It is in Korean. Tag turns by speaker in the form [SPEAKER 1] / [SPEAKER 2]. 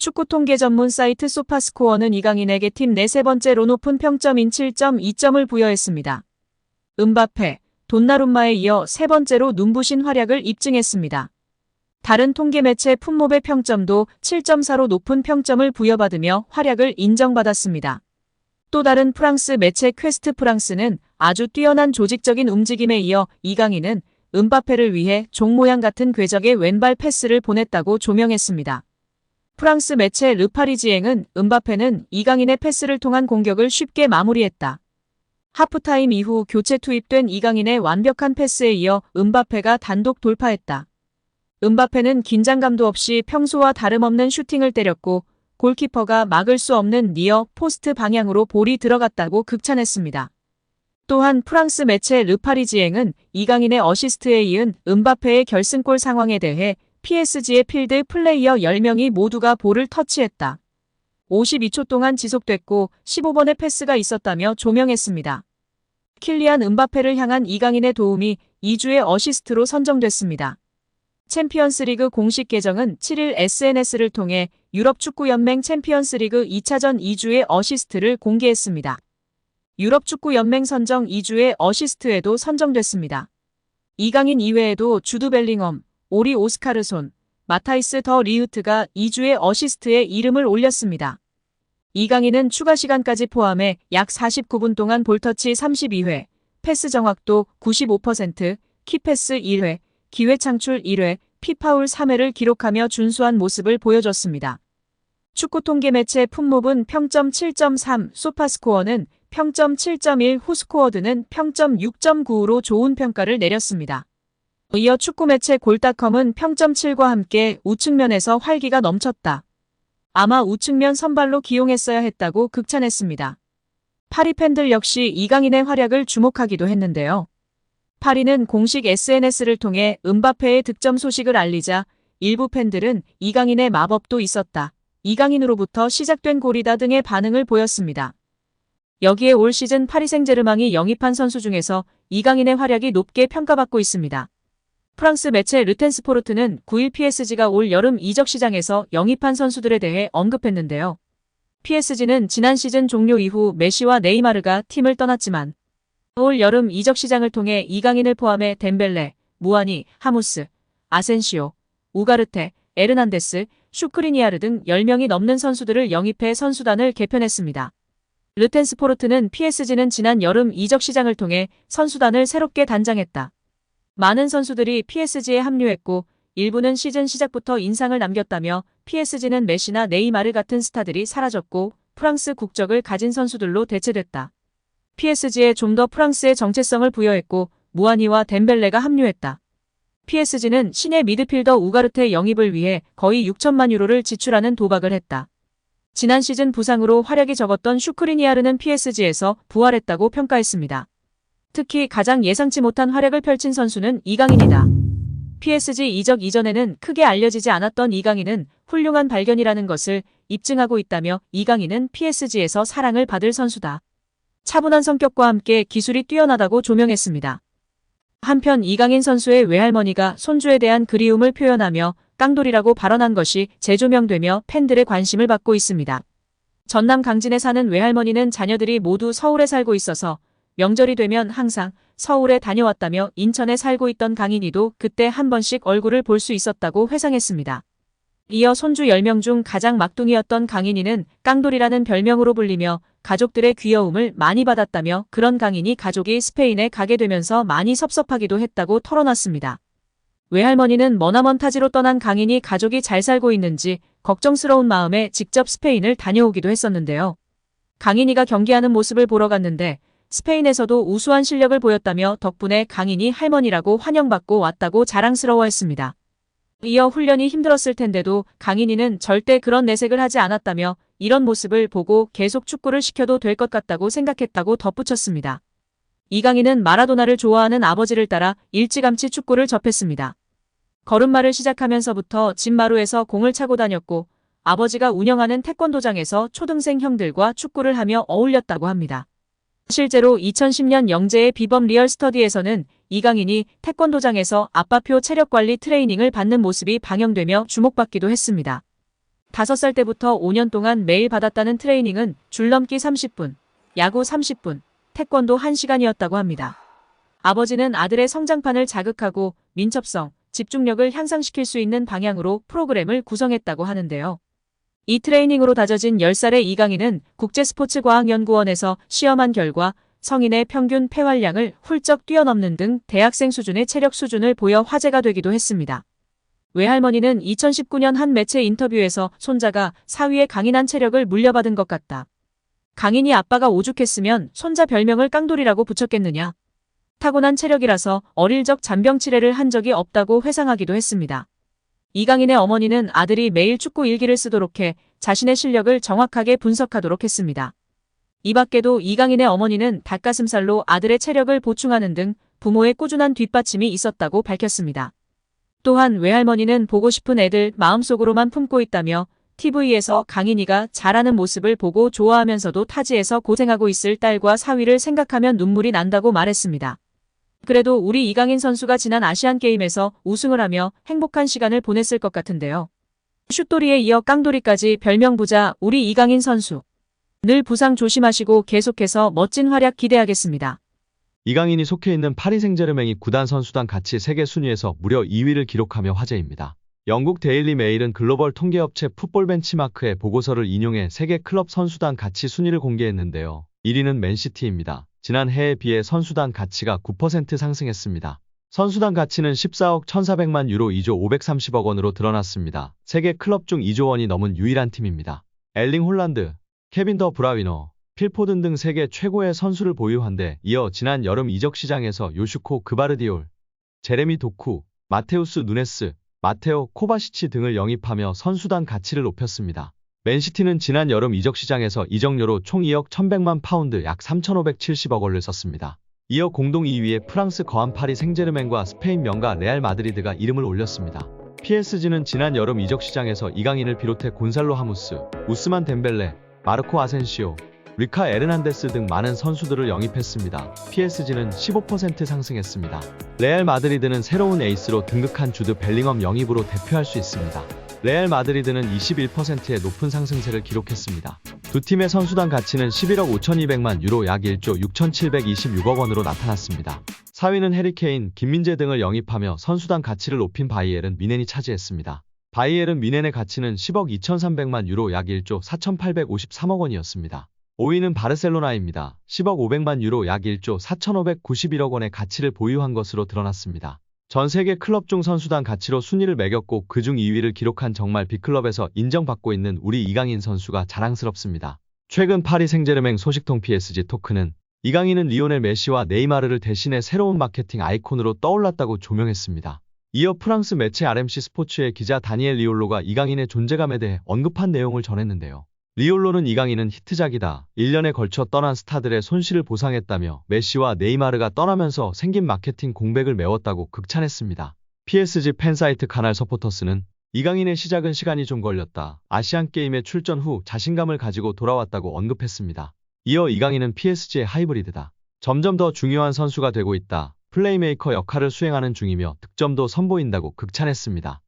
[SPEAKER 1] 축구 통계 전문 사이트 소파스코어는 이강인에게 팀 내 세 번째로 높은 평점인 7.2점을 부여했습니다. 음바페, 돈나룸마에 이어 세 번째로 눈부신 활약을 입증했습니다. 다른 통계 매체 풋몹의 평점도 7.4로 높은 평점을 부여받으며 활약을 인정받았습니다. 또 다른 프랑스 매체 퀘스트 프랑스는 아주 뛰어난 조직적인 움직임에 이어 이강인은 음바페를 위해 종 모양 같은 궤적의 왼발 패스를 보냈다고 조명했습니다. 프랑스 매체 르파리지앵은 음바페는 이강인의 패스를 통한 공격을 쉽게 마무리했다. 하프타임 이후 교체 투입된 이강인의 완벽한 패스에 이어 음바페가 단독 돌파했다. 음바페는 긴장감도 없이 평소와 다름없는 슈팅을 때렸고 골키퍼가 막을 수 없는 니어 포스트 방향으로 볼이 들어갔다고 극찬했습니다. 또한 프랑스 매체 르파리지앵은 이강인의 어시스트에 이은 음바페의 결승골 상황에 대해 PSG의 필드 플레이어 10명이 모두가 볼을 터치했다. 52초 동안 지속됐고 15번의 패스가 있었다며 조명했습니다. 킬리안 음바페를 향한 이강인의 도움이 2주의 어시스트로 선정됐습니다. 챔피언스리그 공식 계정은 7일 SNS를 통해 유럽축구연맹 챔피언스리그 2차전 2주의 어시스트를 공개했습니다. 유럽축구연맹 선정 2주의 어시스트에도 선정됐습니다. 이강인 이외에도 주드 벨링엄, 오리 오스카르손, 마타이스 더 리흐트가 2주의 어시스트에 이름을 올렸습니다. 이강인은 추가 시간까지 포함해 약 49분 동안 볼터치 32회, 패스 정확도 95%, 키패스 1회, 기회 창출 1회, 피파울 3회를 기록하며 준수한 모습을 보여줬습니다. 축구 통계 매체 풋몹은 평점 7.3, 소파스코어는 평점 7.1, 후스코어드는 평점 6.9로 좋은 평가를 내렸습니다. 이어 축구 매체 골닷컴은 평점 7과 함께 우측면에서 활기가 넘쳤다. 아마 우측면 선발로 기용했어야 했다고 극찬했습니다. 파리 팬들 역시 이강인의 활약을 주목하기도 했는데요. 파리는 공식 SNS를 통해 음바페의 득점 소식을 알리자 일부 팬들은 이강인의 마법도 있었다. 이강인으로부터 시작된 골이다 등의 반응을 보였습니다. 여기에 올 시즌 파리 생제르맹이 영입한 선수 중에서 이강인의 활약이 높게 평가받고 있습니다. 프랑스 매체 르텐스포르트는 9일 PSG가 올 여름 이적 시장에서 영입한 선수들에 대해 언급했는데요. PSG는 지난 시즌 종료 이후 메시와 네이마르가 팀을 떠났지만 올 여름 이적 시장을 통해 이강인을 포함해 덴벨레, 무아니, 하무스, 아센시오, 우가르테, 에르난데스, 슈크리니아르 등 10명이 넘는 선수들을 영입해 선수단을 개편했습니다. 르텐스포르트는 PSG는 지난 여름 이적 시장을 통해 선수단을 새롭게 단장했다. 많은 선수들이 PSG에 합류했고 일부는 시즌 시작부터 인상을 남겼다며 PSG는 메시나 네이마르 같은 스타들이 사라졌고 프랑스 국적을 가진 선수들로 대체됐다. PSG에 좀 더 프랑스의 정체성을 부여했고 무아니와 덴벨레가 합류했다. PSG는 신예 미드필더 우가르테 영입을 위해 거의 6천만 유로를 지출하는 도박을 했다. 지난 시즌 부상으로 활약이 적었던 슈크리니아르는 PSG에서 부활했다고 평가했습니다. 특히 가장 예상치 못한 활약을 펼친 선수는 이강인이다. PSG 이적 이전에는 크게 알려지지 않았던 이강인은 훌륭한 발견이라는 것을 입증하고 있다며 이강인은 PSG에서 사랑을 받을 선수다. 차분한 성격과 함께 기술이 뛰어나다고 조명했습니다. 한편 이강인 선수의 외할머니가 손주에 대한 그리움을 표현하며 깡돌이라고 발언한 것이 재조명되며 팬들의 관심을 받고 있습니다. 전남 강진에 사는 외할머니는 자녀들이 모두 서울에 살고 있어서 명절이 되면 항상 서울에 다녀왔다며 인천에 살고 있던 강인이도 그때 한 번씩 얼굴을 볼 수 있었다고 회상했습니다. 이어 손주 10명 중 가장 막둥이였던 강인이는 깡돌이라는 별명으로 불리며 가족들의 귀여움을 많이 받았다며 그런 강인이 가족이 스페인에 가게 되면서 많이 섭섭하기도 했다고 털어놨습니다. 외할머니는 머나먼 타지로 떠난 강인이 가족이 잘 살고 있는지 걱정스러운 마음에 직접 스페인을 다녀오기도 했었는데요. 강인이가 경기하는 모습을 보러 갔는데 스페인에서도 우수한 실력을 보였다며 덕분에 강인이 할머니라고 환영받고 왔다고 자랑스러워했습니다. 이어 훈련이 힘들었을 텐데도 강인이는 절대 그런 내색을 하지 않았다며 이런 모습을 보고 계속 축구를 시켜도 될 것 같다고 생각했다고 덧붙였습니다. 이강인은 마라도나를 좋아하는 아버지를 따라 일찌감치 축구를 접했습니다. 걸음마를 시작하면서부터 집 마루에서 공을 차고 다녔고 아버지가 운영하는 태권도장에서 초등생 형들과 축구를 하며 어울렸다고 합니다. 실제로 2010년 영재의 비범 리얼 스터디에서는 이강인이 태권도장에서 아빠표 체력관리 트레이닝을 받는 모습이 방영되며 주목받기도 했습니다. 5살 때부터 5년 동안 매일 받았다는 트레이닝은 줄넘기 30분, 야구 30분, 태권도 1시간이었다고 합니다. 아버지는 아들의 성장판을 자극하고 민첩성, 집중력을 향상시킬 수 있는 방향으로 프로그램을 구성했다고 하는데요. 이 트레이닝으로 다져진 10살의 이강인은 국제스포츠과학연구원에서 시험한 결과 성인의 평균 폐활량을 훌쩍 뛰어넘는 등 대학생 수준의 체력 수준을 보여 화제가 되기도 했습니다. 외할머니는 2019년 한 매체 인터뷰에서 손자가 사위의 강인한 체력을 물려받은 것 같다. 강인이 아빠가 오죽했으면 손자 별명을 깡돌이라고 붙였겠느냐. 타고난 체력이라서 어릴 적 잔병 치레를 한 적이 없다고 회상하기도 했습니다. 이강인의 어머니는 아들이 매일 축구 일기를 쓰도록 해 자신의 실력을 정확하게 분석하도록 했습니다. 이 밖에도 이강인의 어머니는 닭가슴살로 아들의 체력을 보충하는 등 부모의 꾸준한 뒷받침이 있었다고 밝혔습니다. 또한 외할머니는 보고 싶은 애들 마음속으로만 품고 있다며 TV에서 강인이가 잘하는 모습을 보고 좋아하면서도 타지에서 고생하고 있을 딸과 사위를 생각하면 눈물이 난다고 말했습니다. 그래도 우리 이강인 선수가 지난 아시안게임에서 우승을 하며 행복한 시간을 보냈을 것 같은데요. 슛돌이에 이어 깡돌이까지 별명 부자 우리 이강인 선수. 늘 부상 조심하시고 계속해서 멋진 활약 기대하겠습니다.
[SPEAKER 2] 이강인이 속해 있는 파리 생제르맹이 구단 선수단 가치 세계 순위에서 무려 2위를 기록하며 화제입니다. 영국 데일리 메일은 글로벌 통계업체 풋볼 벤치마크의 보고서를 인용해 세계 클럽 선수단 가치 순위를 공개했는데요. 1위는 맨시티입니다. 지난해에 비해 선수단 가치가 9% 상승했습니다. 선수단 가치는 14억 1,400만 유로 2조 530억 원으로 드러났습니다. 세계 클럽 중 2조 원이 넘은 유일한 팀입니다. 엘링 홀란드, 케빈 더 브라위너, 필 포든 등 세계 최고의 선수를 보유한 데 이어 지난 여름 이적 시장에서 요슈코 그바르디올, 제레미 도쿠, 마테우스 누네스, 마테오 코바시치 등을 영입하며 선수단 가치를 높였습니다. 맨시티는 지난 여름 이적 시장에서 이적료로 총 2억 1,100만 파운드 약 3,570억 원을 썼습니다. 이어 공동 2위에 프랑스 거한 파리 생제르맹과 스페인 명가 레알 마드리드가 이름을 올렸습니다. PSG는 지난 여름 이적 시장에서 이강인을 비롯해 곤살로 하무스, 우스만 덴벨레, 마르코 아센시오, 리카 에르난데스 등 많은 선수들을 영입했습니다. PSG는 15% 상승했습니다. 레알 마드리드는 새로운 에이스로 등극한 주드 벨링엄 영입으로 대표할 수 있습니다. 레알 마드리드는 21%의 높은 상승세를 기록했습니다. 두 팀의 선수단 가치는 11억 5,200만 유로 약 1조 6,726억 원으로 나타났습니다. 4위는 해리케인, 김민재 등을 영입하며 선수단 가치를 높인 바이에른 뮌헨이 차지했습니다. 바이에른 뮌헨의 가치는 10억 2,300만 유로 약 1조 4,853억 원이었습니다. 5위는 바르셀로나입니다. 10억 500만 유로 약 1조 4,591억 원의 가치를 보유한 것으로 드러났습니다. 전 세계 클럽 중 선수단 가치로 순위를 매겼고 그중 2위를 기록한 정말 빅클럽에서 인정받고 있는 우리 이강인 선수가 자랑스럽습니다. 최근 파리 생제르맹 소식통 PSG 토크는 이강인은 리오넬 메시와 네이마르를 대신해 새로운 마케팅 아이콘으로 떠올랐다고 조명했습니다. 이어 프랑스 매체 RMC 스포츠의 기자 다니엘 리올로가 이강인의 존재감에 대해 언급한 내용을 전했는데요. 리올로는 이강인은 히트작이다. 1년에 걸쳐 떠난 스타들의 손실을 보상했다며 메시와 네이마르가 떠나면서 생긴 마케팅 공백을 메웠다고 극찬했습니다. PSG 팬사이트 카날 서포터스는 이강인의 시작은 시간이 좀 걸렸다. 아시안게임에 출전 후 자신감을 가지고 돌아왔다고 언급했습니다. 이어 이강인은 PSG의 하이브리드다. 점점 더 중요한 선수가 되고 있다. 플레이메이커 역할을 수행하는 중이며 득점도 선보인다고 극찬했습니다.